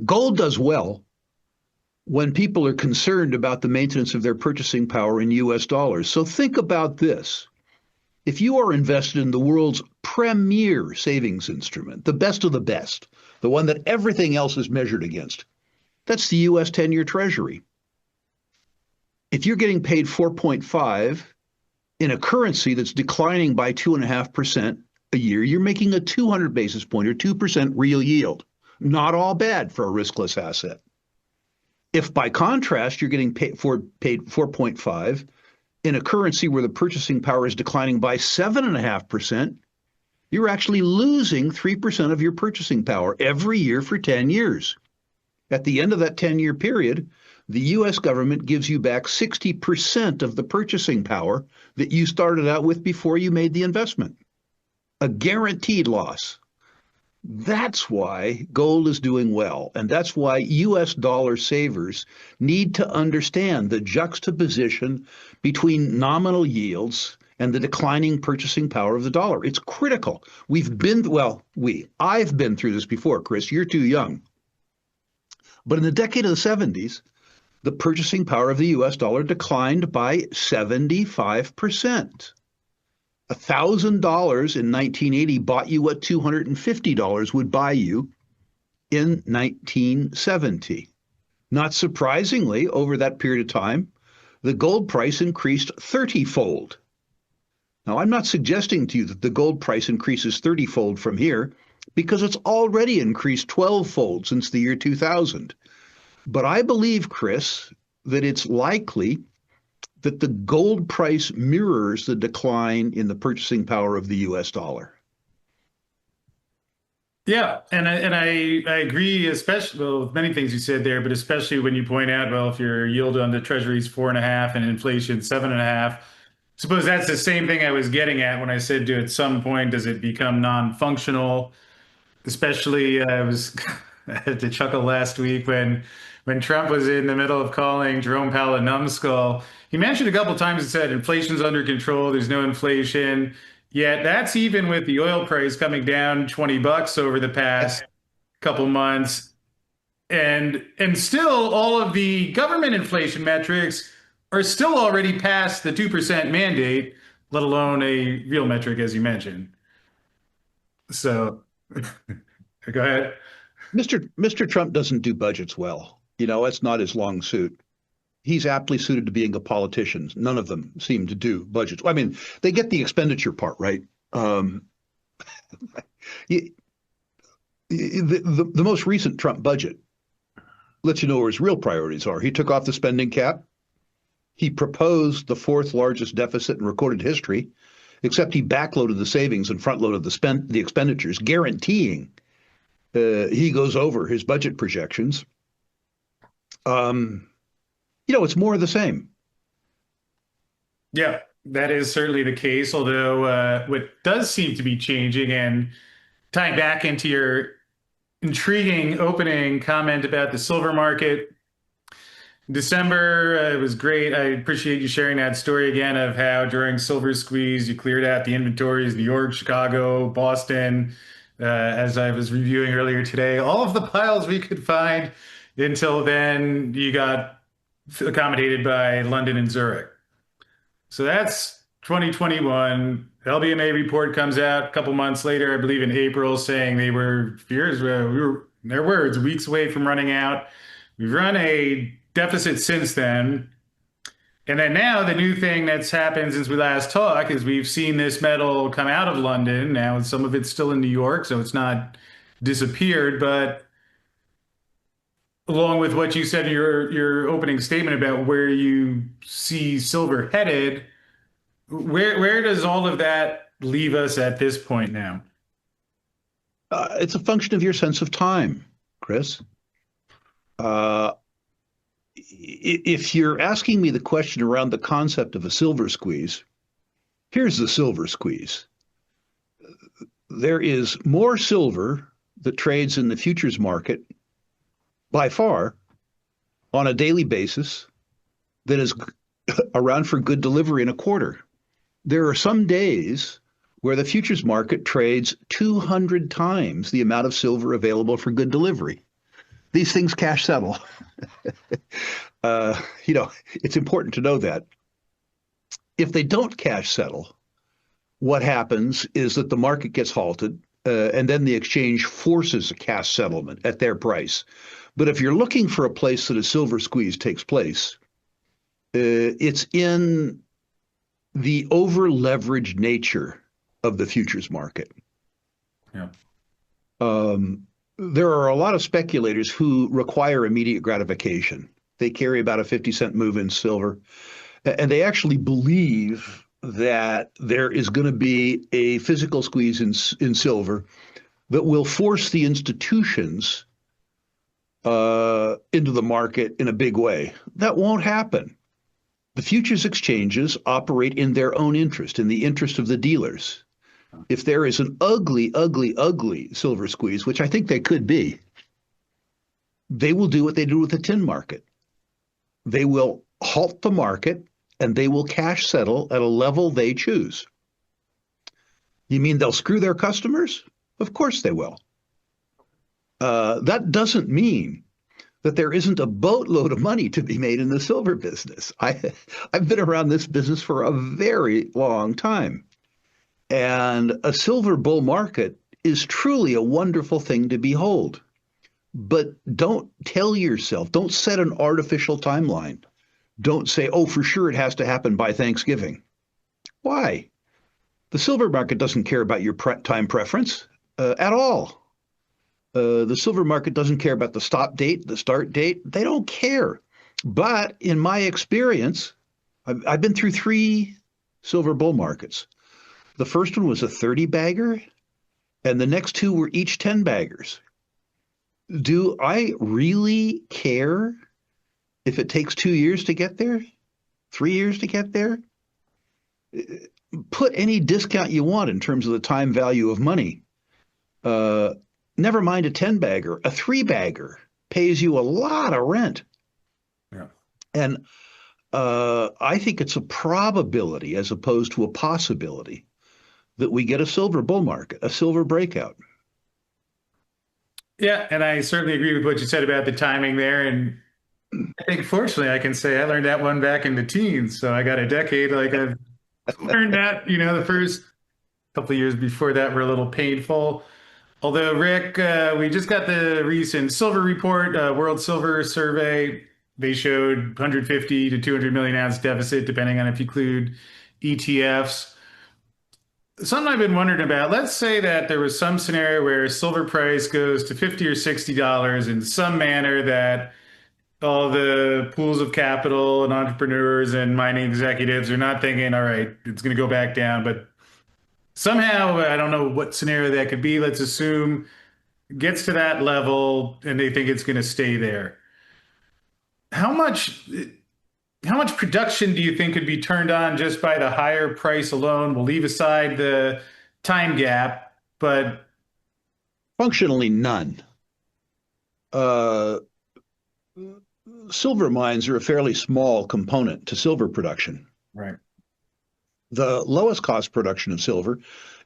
Gold does well when people are concerned about the maintenance of their purchasing power in US dollars. So think about this. If you are invested in the world's premier savings instrument, the best of the best, the one that everything else is measured against, that's the US 10-year Treasury. If you're getting paid 4.5 in a currency that's declining by 2.5% a year, you're making a 200 basis point or 2% real yield. Not all bad for a riskless asset. If by contrast, you're getting paid 4.5 in a currency where the purchasing power is declining by 7.5%, you're actually losing 3% of your purchasing power every year for 10 years. At the end of that 10-year period, the US government gives you back 60% of the purchasing power that you started out with before you made the investment. A guaranteed loss. That's why gold is doing well. And that's why US dollar savers need to understand the juxtaposition between nominal yields and the declining purchasing power of the dollar. It's critical. I've been through this before, Chris. You're too young. But in the decade of the 70s, the purchasing power of the US dollar declined by 75%. $1,000 in 1980 bought you what $250 would buy you in 1970. Not surprisingly, over that period of time, the gold price increased 30-fold. Now, I'm not suggesting to you that the gold price increases 30-fold from here, because it's already increased 12-fold since the year 2000. But I believe, Chris, that it's likely that the gold price mirrors the decline in the purchasing power of the US dollar. Yeah, and I agree, especially with many things you said there, but especially when you point out, well, if your yield on the Treasury is 4.5 and inflation 7.5, suppose that's the same thing I was getting at when I said, at some point, does it become non-functional? Especially, I had to chuckle last week when Trump was in the middle of calling Jerome Powell a numbskull. He mentioned a couple of times and said inflation's under control, there's no inflation. Yet that's even with the oil price coming down $20 over the past couple months. And still all of the government inflation metrics are still already past the 2% mandate, let alone a real metric, as you mentioned. So go ahead. Mr. Trump doesn't do budgets well. It's not his long suit. He's aptly suited to being a politician. None of them seem to do budgets. I mean, they get the expenditure part right. The most recent Trump budget lets you know where his real priorities are. He took off the spending cap. He proposed the fourth largest deficit in recorded history, except he backloaded the savings and front-loaded the expenditures, guaranteeing he goes over his budget projections. It's more of the same. Yeah, that is certainly the case. Although what does seem to be changing, and tying back into your intriguing opening comment about the silver market, December, it was great. I appreciate you sharing that story again of how during silver squeeze, you cleared out the inventories, New York, Chicago, Boston, as I was reviewing earlier today, all of the piles we could find. Until then, you got accommodated by London and Zurich. So that's 2021. LBMA report comes out a couple months later, I believe in April, saying we were, their words, weeks away from running out. We've run a deficit since then. And then now the new thing that's happened since we last talked is we've seen this metal come out of London. Now some of it's still in New York, so it's not disappeared, but along with what you said in your opening statement about where you see silver headed, where does all of that leave us at this point now? It's a function of your sense of time, Chris. If you're asking me the question around the concept of a silver squeeze, here's the silver squeeze. There is more silver that trades in the futures market by far on a daily basis that is around for good delivery in a quarter. There are some days where the futures market trades 200 times the amount of silver available for good delivery. these things cash settle. It's important to know that. If they don't cash settle, what happens is that the market gets halted, and then the exchange forces a cash settlement at their price. But if you're looking for a place that a silver squeeze takes place, it's in the over-leveraged nature of the futures market. Yeah. There are a lot of speculators who require immediate gratification. They carry about a 50-cent move in silver, and they actually believe that there is going to be a physical squeeze in silver that will force the institutions into the market in a big way. That won't happen. The futures exchanges operate in their own interest, in the interest of the dealers. If there is an ugly, ugly, ugly silver squeeze, which I think they could be, they will do what they do with the tin market. They will halt the market and they will cash settle at a level they choose. You mean they'll screw their customers? Of course they will. That doesn't mean that there isn't a boatload of money to be made in the silver business. I've been around this business for a very long time. And a silver bull market is truly a wonderful thing to behold. But don't tell yourself, don't set an artificial timeline. Don't say, oh, for sure it has to happen by Thanksgiving. Why? The silver market doesn't care about your time preference at all. The silver market doesn't care about the stop date, the start date. They don't care. But in my experience, I've been through 3 silver bull markets. The first one was a 30-bagger, and the next 2 were each 10-baggers. Do I really care if it takes 2 years to get there? 3 years to get there? Put any discount you want in terms of the time value of money. Never mind a 10-bagger. A 3-bagger pays you a lot of rent. Yeah. And I think it's a probability as opposed to a possibility that we get a silver bull market, a silver breakout. Yeah, and I certainly agree with what you said about the timing there. And I think, fortunately, I can say I learned that one back in the teens. So I got a decade. Like I've learned that, the first couple of years before that were a little painful. Although, Rick, we just got the recent silver report, World Silver Survey. They showed 150 to 200 million ounce deficit, depending on if you include ETFs. Something I've been wondering about, let's say that there was some scenario where silver price goes to $50 or $60 in some manner that all the pools of capital and entrepreneurs and mining executives are not thinking, all right, it's going to go back down. But somehow, I don't know what scenario that could be. Let's assume it gets to that level and they think it's going to stay there. How much production do you think could be turned on just by the higher price alone? We'll leave aside the time gap, but functionally none. Silver mines are a fairly small component to silver production. Right. The lowest cost production of silver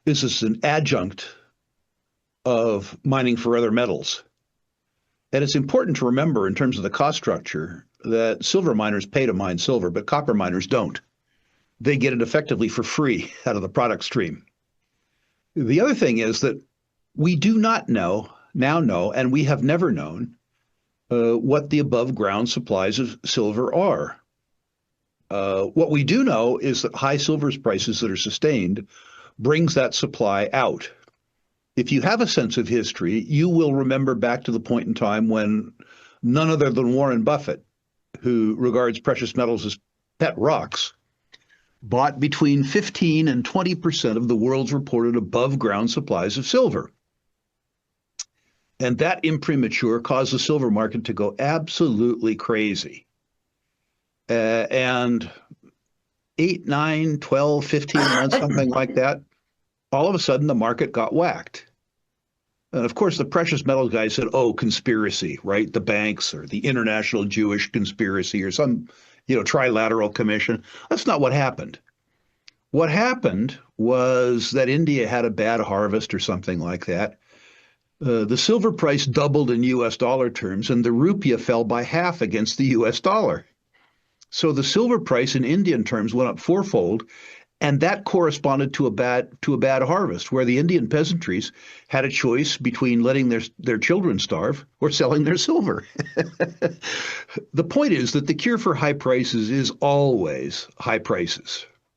is as an adjunct of mining for other metals. And it's important to remember in terms of the cost structure that silver miners pay to mine silver, but copper miners don't. They get it effectively for free out of the product stream. The other thing is that we do not now know, and we have never known, what the above ground supplies of silver are. What we do know is that high silver prices that are sustained brings that supply out. If you have a sense of history, you will remember back to the point in time when none other than Warren Buffett, who regards precious metals as pet rocks, bought between 15 and 20% of the world's reported above ground supplies of silver. And that imprimatur caused the silver market to go absolutely crazy. And 8, 9, 12, 15 months, something like that, all of a sudden the market got whacked. And of course, the precious metals guys said, oh, conspiracy, right? The banks or the international Jewish conspiracy or some, trilateral commission. That's not what happened. What happened was that India had a bad harvest or something like that. The silver price doubled in US dollar terms, and the rupiah fell by half against the US dollar. So the silver price in Indian terms went up fourfold, and that corresponded to a bad harvest, where the Indian peasantries had a choice between letting their children starve or selling their silver. The point is that the cure for high prices is always high prices.